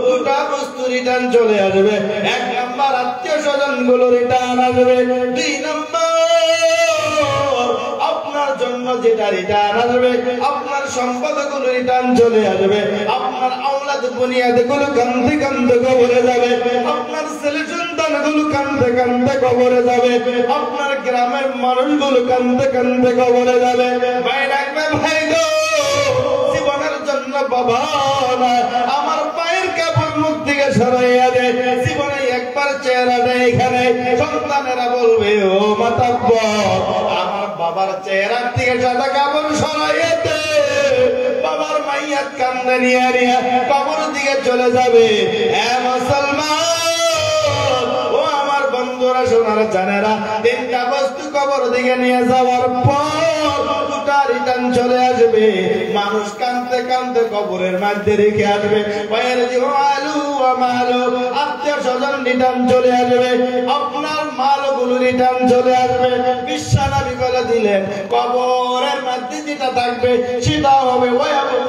দুটা বস্তু রিটার্ন চলে আসবে। এক নাম্বার আত্মীয় স্বজন গুলো রিটার্ন আসবে। দুই নাম্বার আপনার জন্য যেটা রিটার্ন আসবে, আপনার সম্পদ গুলো রিটার্ন চলে আসবে। আপনার আওলাদ বুনিয়াদ গুলো কান্দে কান্দে কবরে যাবে। আপনার ছেলে সন্তান গুলো কান্দে কান্দে কবরে যাবে। আপনার গ্রামের মানুষগুলো কান্দে কান্দে কবরে যাবে। ভাই রাখবে ভাই গো, জীবনের জন্য বাবা না, আমার পায়ের কাপড় মুখ থেকে সরাইয়া দে। জীবনে একবার চেহারাটা এখানে সন্তানেরা বলবে, ও মাতাব্বর আমার বাবার চেহারা থেকে সাদা কাপড় সরাইয়া দে। বাবার মাইয়াত কান্দে নিয়ে নিয়ে কবর দিকে চলে যাবে। এ মুসলমান ও আমার বন্ধুরা, সোনার জানেরা, তিনটা বস্তু কবর দিকে নিয়ে যাওয়ার পর দুটা রিটার্ন চলে আসবে। মানুষ কান্দতে কান্দতে কবরের মধ্যে রেখে আসবে। পায়ের আলু মালু আত্মীয় স্বজন রিটার্ন চলে আসবে। আপনার মালগুলো রিটার্ন চলে আসবে। বিশ্বনবী বলে দিলেন, কবরের মধ্যে যেটা থাকবে সেটা হবে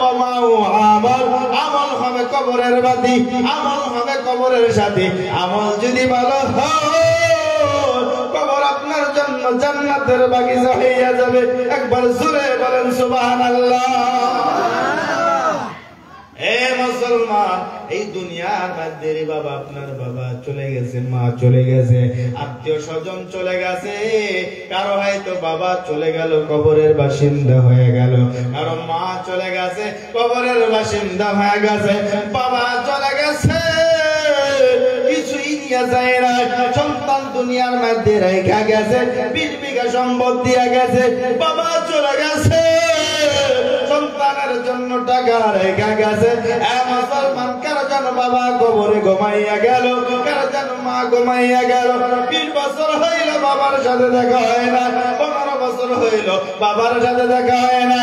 আমল হবে কবরের বাতি, আমল হবে কবরের সাথে। আমল যদি ভালো হয়, কবর আপনার জন্য জান্নাতের বাগিচা হইয়া যাবে। একবার জোরে বলেন সুবহানাল্লাহ। এ মুসলমান, এই দুনিয়ার মধ্যে বাবা, আপনার বাবা চলে গেছে, মা চলে গেছে, আত্মীয় স্বজন চলে গেছে। কারো হয়তো বাবা চলে গেল, কবরের বাসিন্দা হয়ে গেল। কারো মা চলে গেছে, কবরের বাসিন্দা হয়ে গেছে। বাবা চলে গেছে, কিছুই নিয়ে যায় না। সন্তান দুনিয়ার মধ্যে রেখা গেছে, 20 বিঘা সম্পদ দিয়া গেছে। বাবা চলে গেছে, সন্তানের জন্য টাকা রেখা গেছে। মুসলমান, কারো যেন বাবা কবরে ঘুমাইয়া গেল, কারো যেন মা ঘুমাইয়া গেল। 20 বছর হইল বাবার সাথে দেখা হয় না, 15 বছর হইল বাবার সাথে দেখা হয় না।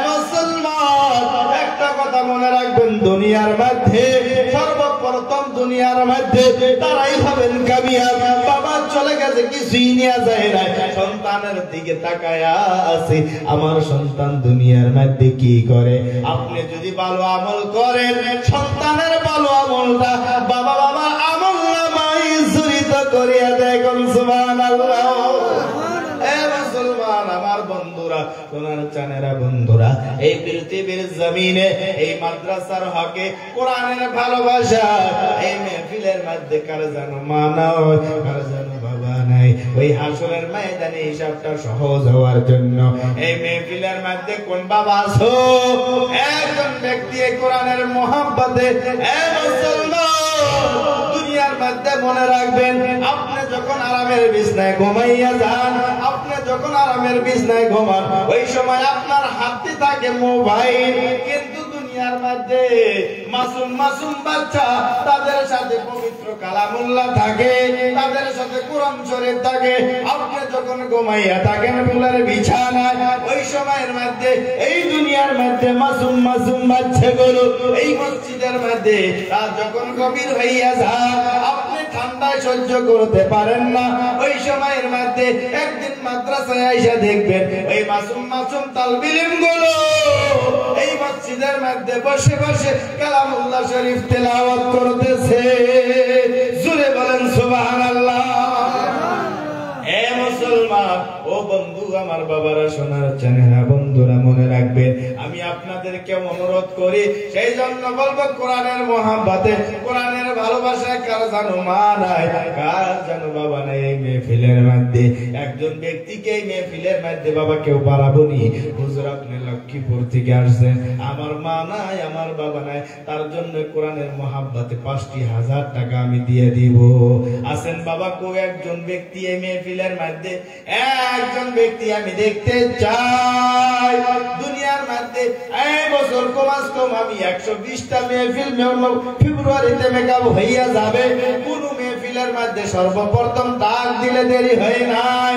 মুসলমান, একটা কথা মনে রাখবেন, দুনিয়ার মধ্যে সর্বপ্রথম দুনিয়ার মধ্যে তারাই হবেন কামিয়াব। বাবা চলে গেছে, কিছুই নিয়ে যায় না। সন্তানের দিকে তাকায়া আছে, আমার সন্তান দুনিয়ার মধ্যে কি করে। আপনি যদি ভালো আমল করেন, সন্তানের ভালো আমলটা বাবা বাবা আমল নামায় জড়িত করিয়া দেয়। সুবহানাল্লাহ। এ মুসলমান, আমার বন্ধুরা, সোনার চানেরা বন্ধুরা, এই পৃথিবীর জমিনে এই মাদ্রাসার হকে কোরআনের ভালোবাসা, এই মেহফিলের মধ্যে কার যেন মা নাই, কার যেন বাবা নাই। ওই হাসরের ময়দানে হিসাবটা সহজ হওয়ার জন্য এই মেহফিলের মধ্যে কোন বাবা আছো, একজন ব্যক্তি কোরআনের মহব্বতে, এ মুসলমান, দুনিয়ার মধ্যে মনে রাখবেন, আপনি যখন আরামের বিছনায় ঘুমাইয়া যান, আপনি যখন আরামের বিছনায় ঘুমান, ওই সময় আপনার হাতে থাকে মোবাইল। কিন্তু দুনিয়ার মধ্যে মাসুম মাসুম বাচ্চা, তাদের সাথে পবিত্র কালামুল্লাহ থাকে, তাদের সাথে কোরআন শরীফ থাকে। আপনি যখন ঘুমাইয়া থাকেন ফুলের বিছানায়, ওই সময়ের মধ্যে এই দুনিয়ার মধ্যে মাসুম মাসুম বাচ্চাগুলো এই মসজিদের মধ্যে রাত যখন গভীর হইয়া যায়, আপনি ঠান্ডায় সহ্য করতে পারেন না। ওই সময়ের মধ্যে একদিন মাদ্রাসায় আইসা দেখবেন ওই মাসুম মাসুম তালবিলিম গুলো এই মসজিদের মধ্যে বসে বসে কালামুল্লাহ শরীফ তেলাওয়াত করতেছে। জোরে বলেন সুবহানাল্লাহ। এ মুসলমান, ও বন্ধু, আমার বাবারা, সোনার চানেরা বন্ধুরা, মনে রাখবে, আমি আপনাদেরকে অনুরোধ করি, সেই জন্য বলবো, কোরআনের মহব্বতে, কোরআনের ভালোবাসায় কার জানো মা নাই, কার জানো বাবা নাই। এই মেহফিলের মধ্যে একজন ব্যক্তিকে এই মেহফিলের মধ্যে বাবা কেউ পারাবো নি, হুজুর আপনি লক্ষ্মীপুর থেকে আসছেন, আমার মা নাই, আমার বাবা নাই, তার জন্য কোরআনের মহব্বতে 50,000 টাকা আমি দিয়ে দিব। আসেন বাবা, কেউ একজন ব্যক্তি এই মেহফিলের মধ্যে, একজন ব্যক্তি আমি দেখতে চাই দুনিয়ার মধ্যে। এই বছর কমাস কম আমি 120টা মেহফিল ফেব্রুয়ারিতে মেকআপ হইয়া যাবে। কোন মেহফিলের মধ্যে সর্বপ্রথম ডাক দিলে দেরি হয় নাই।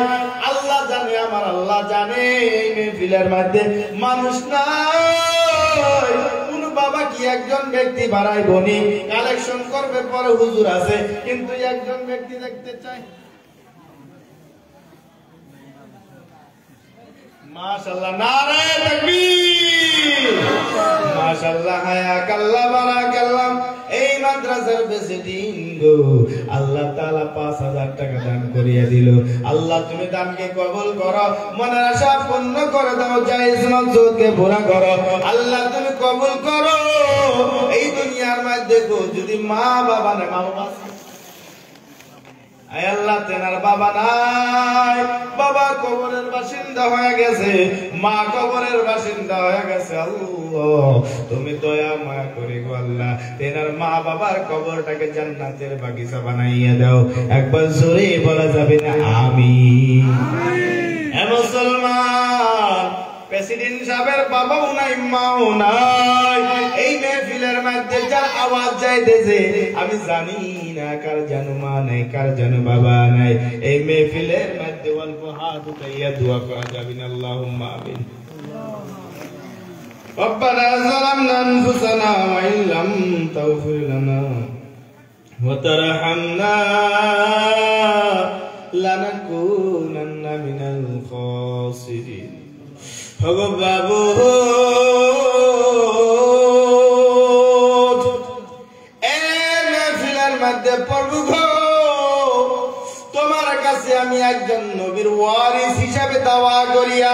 আল্লাহ জানে, আমার আল্লাহ জানে, এই মেহফিলের মধ্যে মানুষ নাই। কোন বাবা কি একজন ব্যক্তি বাড়াইব নি, কালেকশন করবে, পরে হুজুর আছে, কিন্তু একজন ব্যক্তি দেখতে চাই। মাশাআল্লাহ, নারে তাকবীর, মাশাআল্লাহ, হায়াকাল্লাহ, বারাকাল্লাহ। মাদ্রাসার প্রেসিডেন্ট গো, আল্লাহ তাআলা 5000 টাকা দান করিয়া দিল। আল্লাহ তুমি দানকে কবুল করো, মনের আশা পূর্ণ করে দাও, জায়েজ মাকসুদকে পুরা করো। আল্লাহ তুমি কবুল করো। এই দুনিয়ার মধ্যে গো যদি মা বাবা না, মা বাবা আয় আল্লাহ তেনার বাবা নাই, বাবা কবরের বাসিন্দা হয়ে গেছে, মা কবরের বাসিন্দা হয়ে গেছে। আল্লাহ তুমি দয়া মায়া করে গো আল্লাহ তেনার মা বাবার কবরটাকে জান্নাতের বাগিচা বানাইয়া দাও। একবার জোরে বলা যাবে না আমিন? হে মুসলমান, প্রেসিডেন্ট সাহেবের বাবাও নাই, মাও নাই। এই মেহফিলের মধ্যে যার আওয়াজ যাইতেছে আমি জানি না কার জানো মা নাই, কার জানো বাবা নাই। এই মেহফিলের মধ্যে অল্প হাত উঠাইয়া দোয়া করা যাবে না? আল্লাহুম্মা আমিন। ربنا ظلمنا أنفسنا وإن لم تغفر لنا وترحمنا لنكونن من الخاسرين। হগো বাবু এ মেহফিলের মধ্যে প্রভু গো, তোমার কাছে আমি একজন নবীর ওয়ারিস হিসাবে দাওয়া করিয়া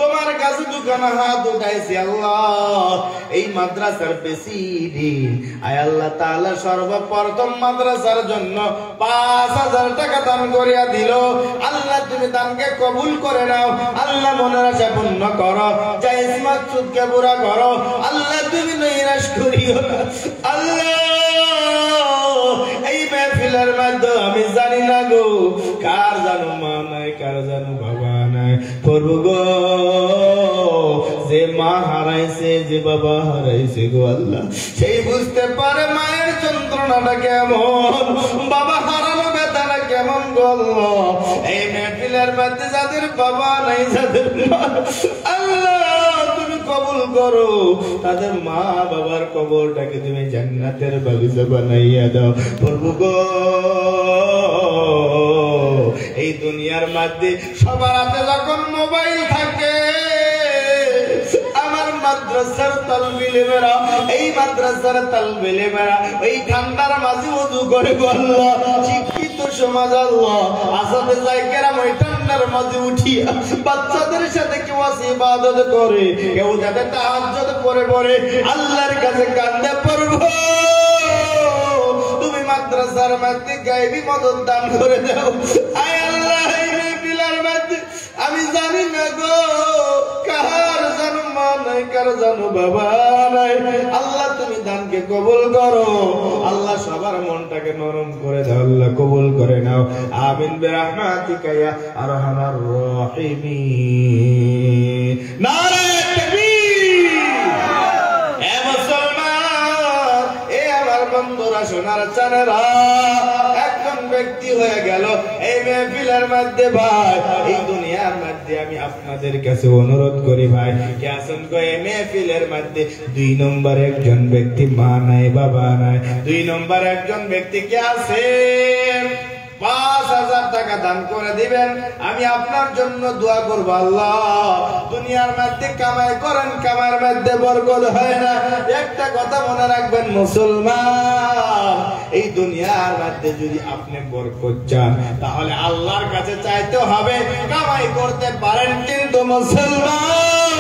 তোমার কাছে দুখানা হাত উঠাইছি। আল্লাহ এই মাদ্রাসার প্রেসিডেন্ট আয় আল্লাহ তাআলা সর্বপ্রথম মাদ্রাসার জন্য 5000 টাকা দান করিয়া দিল। আল্লাহ তুমি দানকে কবুল করে নাও। আল্লাহ মনের আশা পূর্ণ করো, জায়েজ মাকসুদকে পুরা করো। আল্লাহ তুমি নিরাশ করিও না। আল্লাহ এই মেহফিলের মধ্যে আমি জানি না গো কার জানো মা নাই, কার জানো বাবা নাই। প্রভু গো যে মা হারাইছে, যে বাবা হারাইছে গো আল্লাহ সেই বুঝতে পারে মায়ের যন্ত্রণাটা কেমন, বাবা হারানো ব্যথাটা কেমন গো আল্লাহ। এই মেহফিলের মধ্যে যাদের বাবা নাই, যাদের মা, আল্লাহ তুমি কবুল করো। তাদের মা বাবার কবরটাকে তুমি জান্নাতের বাগিচা বানাইয়া দাও। প্রভু গো এই দুনিয়ার মধ্যে সবার হাতে যখন মোবাইল থাকে, আমার মাদ্রাসার তালবিলেরা, এই মাদ্রাসার তালবিলেরা এই ঠান্ডার মাঝে ওযু করে আল্লাহ, শিক্ষিত সমাজ আল্লাহ আসাদে জায়গারা ওই ঠান্ডার মাঝে উঠিয়া বাচ্চাদের সাথে কেউ আসে ইবাদত করে, কেউ যাতে তাহাজ্জুদ পড়ে পড়ে আল্লাহর কাছে কান্দে। পড়ব তুমি মাদ্রাসার মধ্যে গায়বী মদত দান করে দাও। আয় আল্লাহ এই মেহফিলের মধ্যে আমি জানি না গো কার জানো মা নাই, কার জানো বাবা নাই। আল্লাহ তুমি দানকে কবুল করো। আল্লাহ সবার মনটাকে নরম করে দাও। আল্লাহ কবুল করে নাও। আমিন বিরহমাতিকা ইয়া আরহামার রাহিমিন। নারে তাকবীর। এ মুসলমান, এ আমার বন্ধুরা, সোনার চানেরা, একজন ব্যক্তি হয়ে গেল এই মেহফিলের মধ্যে। ভাই এই দুনিয়ার মধ্যে আমি আপনাদের কাছে অনুরোধ করি ভাই, কে আছেন গো এই মেহফিলের মধ্যে 2 নম্বর একজন ব্যক্তি মা নাই, বাবা নাই? 2 নম্বর একজন ব্যক্তি কে আছেন? 5000 টাকা দান করে দিবেন। আমি আপনার জন্য দোয়া করব। আল্লাহ দুনিয়ার মধ্যে কামাই করেন, কামাইয়ের মধ্যে বরকত হয় না। একটা কথা মনে রাখবেন মুসলমান, এই দুনিয়ার মধ্যে যদি আপনি বরকত চান তাহলে আল্লাহর কাছে চাইতে হবে। কামাই করতে পারেন কিন্তু মুসলমান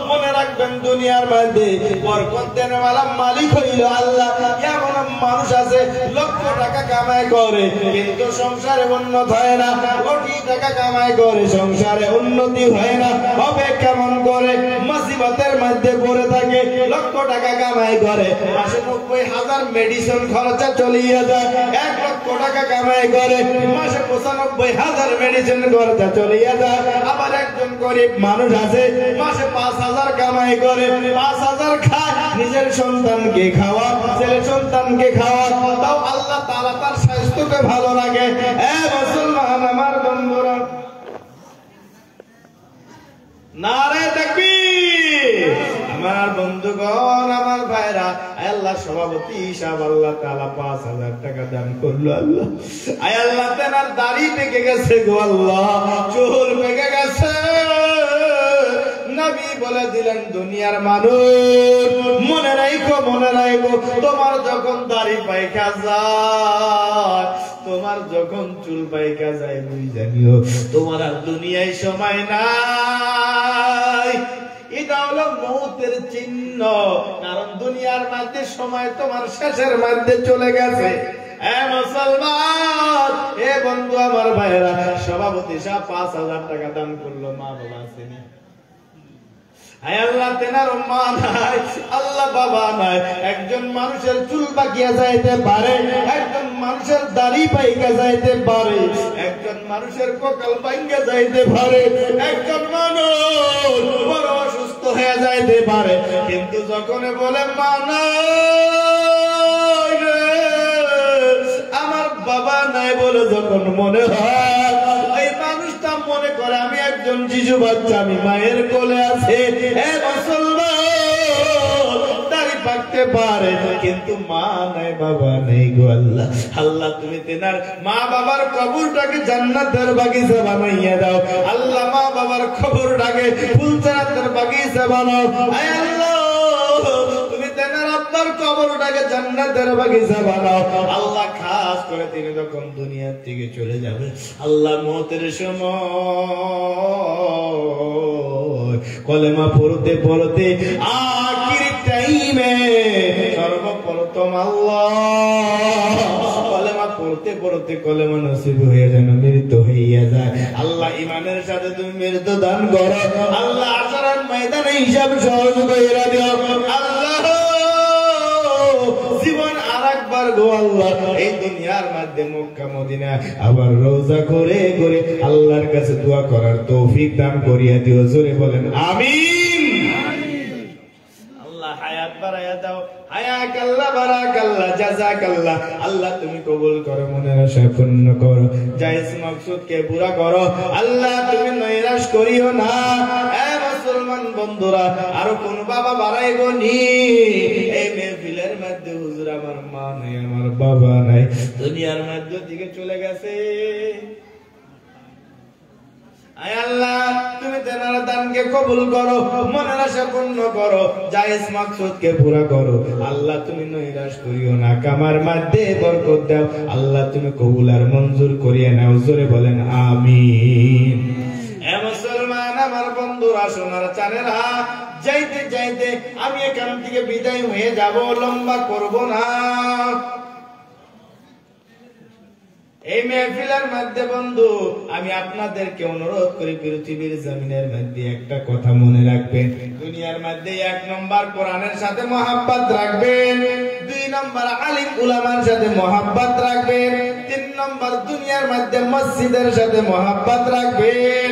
মনে রাখবেন দুনিয়ার মধ্যে বরকত দেনওয়ালা মালিক হইল আল্লাহ। এমন মানুষ আছে লক্ষ টাকা কামাই করে কিন্তু সংসারে উন্নতি হয় না, কোটি টাকা কামাই করে সংসারে উন্নতি হয় না। হবে কেমন করে? মুসিবতের মধ্যে পড়ে থাকে, লক্ষ টাকা কামাই করে, মাসে 90,000 মেডিসিন খরচা চলিয়ে যায়। 1 লক্ষ টাকা কামাই করে, মাসে 95,000 মেডিসিন খরচা চলিয়ে যায়। আবার একজন গরিব মানুষ আছে, মাসে 5,000 কামাই করে, 5,000 খায়, নিজের সন্তানকে খাওয়া, ছেলে সন্তানকে খাওয়া, তাও আল্লাহ তাআলা তার স্বাস্থ্যকে ভালো লাগে। এ মুসলমান আমার বন্ধুরা, নারে তাকবীর। আমার বন্ধুগণ, আমার ভাইরা, আল্লাহ সভাপতি হিসাব আল্লাহ তাআলা 5000 টাকা দান করলো। আল্লাহ আয় আল্লাহ তেনার দাড়ি পেকে গেছে গো আল্লাহ, চুল পেকে গেছে, নবী বলে দিলেন দুনিয়ার মানুষ মনে রাখো তোমার যখন দাড়ি পাইকা যায়, তোমার যখন চুল পাইকা যায়, বুঝ জানিও তোমার আর দুনিয়ায় সময় নাই। এটা হলো মৌতের চিহ্ন, কারণ দুনিয়ার মধ্যে সময় তোমার শেষের মধ্যে চলে গেছে। মুসলমান, এ বন্ধু আমার ভাইরা, সভাপতি সাহেব 5,000 টাকা দান করলো, মা বাবা আসেনি। আল্লাহ তেনার মা নাই, আল্লাহ বাবা নাই। একজন মানুষের চুল পাকিয়া যাইতে পারে, একজন মানুষের দাড়ি পাইকা যাইতে পারে, একজন মানুষের কপাল ভাঙ্গা যাইতে পারে, একজন মানুষ বড় অসুস্থ হয়ে যাইতে পারে, কিন্তু যখন বলে মা নাই রে, আমার বাবা নাই বলে যখন মনে হয়, এই মানুষটা মনে করে আমি একজন শিশু বাচ্চা, আমি মায়ের কোলে আছে। দাড়ি পাকতে পারে কিন্তু মা নাই, বাবা নেই গো আল্লাহ। আল্লাহ তুমি তেনার মা বাবার কবরটাকে জান্নাতের বাগিচা বানাইয়া দাও। আল্লাহ মা বাবার কবরটাকে ফুলচারাতের বাগিচা বানাও। আয় আল্লাহ তুমি তেনার আব্বার কবরটাকে জান্নাতের বাগিচা বানাও। আল্লাহ খাস করে তিনি যখন দুনিয়ার থেকে চলে যাবে, আল্লাহ মওতের সময় কলেমা পড়তে পড়তে আখির টাইমে সর্বপ্রথম আল্লাহ কলেমা পড়তে পড়তে কলেমা নসিব হয়ে যেন মৃত্যু হইয়া যায়। আল্লাহ ইমানের সাথে তুমি মৃত্যু দান করো। আল্লাহ আশরার ময়দানে হিসাব সহজ কইরা দিও। আল্লাহ জীবন আরেকবার গো আল্লাহ এই দুনিয়ার মধ্যে মক্কা মদিনা আবার রওজা করে করে আল্লাহর কাছে দোয়া করার তৌফিক দান করিয়া দিও। জোরে বলেন আমিন। আল্লাহ হায়াত বাড়ায়া দাও। হায়াকাল্লাহ বারাকাল্লাহ জাযাকাল্লাহ। আল্লাহ তুমি কবুল করো, মনের আশা পূর্ণ করো, জায়েজ মাকসুদকে পুরা করো। আল্লাহ তুমি নৈরাশ করিও না। মুসলমান বন্ধুরা, আর কোন বাবা বাড়াইবো নি এই মেহফিলের মধ্যে? হুজুর আমার মা নাই, আমার বাবা নাই, দুনিয়ার মধ্যে দিকে চলে গেছে। আয় আল্লাহ তুমি তেনার দানকে কবুল করো, মনের আশা পূর্ণ করো, জায়েজ মাকসুদকে পুরা করো। আল্লাহ তুমি নৈরাশ করিও না, কামার মধ্যে বরকত দাও। আল্লাহ তুমি কবুল আর মঞ্জুর করিয়া নাও। জোরে বলেন আমিন। মুসলমান আমার বন্ধুরা, সোনার চানেরা, যাইতে যাইতে আমি এখান থেকে বিদায় হয়ে যাব, লম্বা করব না। এই মেহফিলের মধ্যে বন্ধু আমি আপনাদেরকে অনুরোধ করি, পৃথিবীর জমিনের মধ্যে একটা কথা মনে রাখবেন। দুনিয়ার মধ্যে 1 নম্বর কোরআনের সাথে মহাব্বত রাখবেন, 2 নম্বর আলিম উলামার সাথে মহাব্বত রাখবেন, 3 নম্বর দুনিয়ার মধ্যে মসজিদের সাথে মহাব্বত রাখবেন।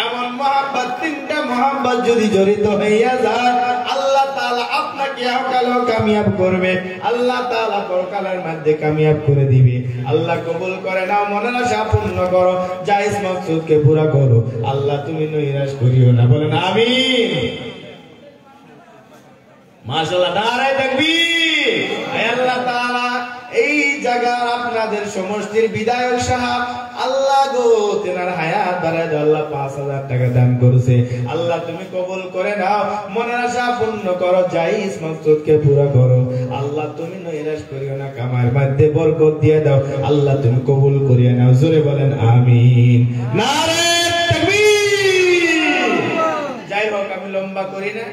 এমন মহাব্বত, 3টা মহাব্বত যদি জড়িত হইয়া যায়, আল্লাহ তাআলা আপনাকে ইহকালেও কামিয়াব করবে, আল্লাহ তাআলা পরকালের মধ্যে কামিয়াব করে দিবে। আল্লাহ কবুল করে নাও, মনের আশা পূর্ণ করো, জায়েজ মাকসুদকে পুরা করো। আল্লাহ তুমি নৈরাশ করিও না। বলেন আমিন। মাশাআল্লাহ, নারায়ে তাকবীর। আল্লাহ তাআলা এই জায়গার আপনাদের সমষ্টির বিধায়ক সাহেব আল্লাহ গো তেনার হায়াত বাড়ায় দাও। আল্লাহ 5,000 টাকা দান করেছে। আল্লাহ তুমি কবুল করে নাও, মনের আশা পূর্ণ করো, জায়েজ মাকসুদকে পুরা করো। আল্লাহ তুমি নৈরাশ করিও না, কামার মধ্যে বরকত দিয়ে দাও। আল্লাহ তুমি কবুল করিয়া নাও। জোরে বলেন আমিন। নারে তাকবীর। যাই হোক, আমি লম্বা করি না।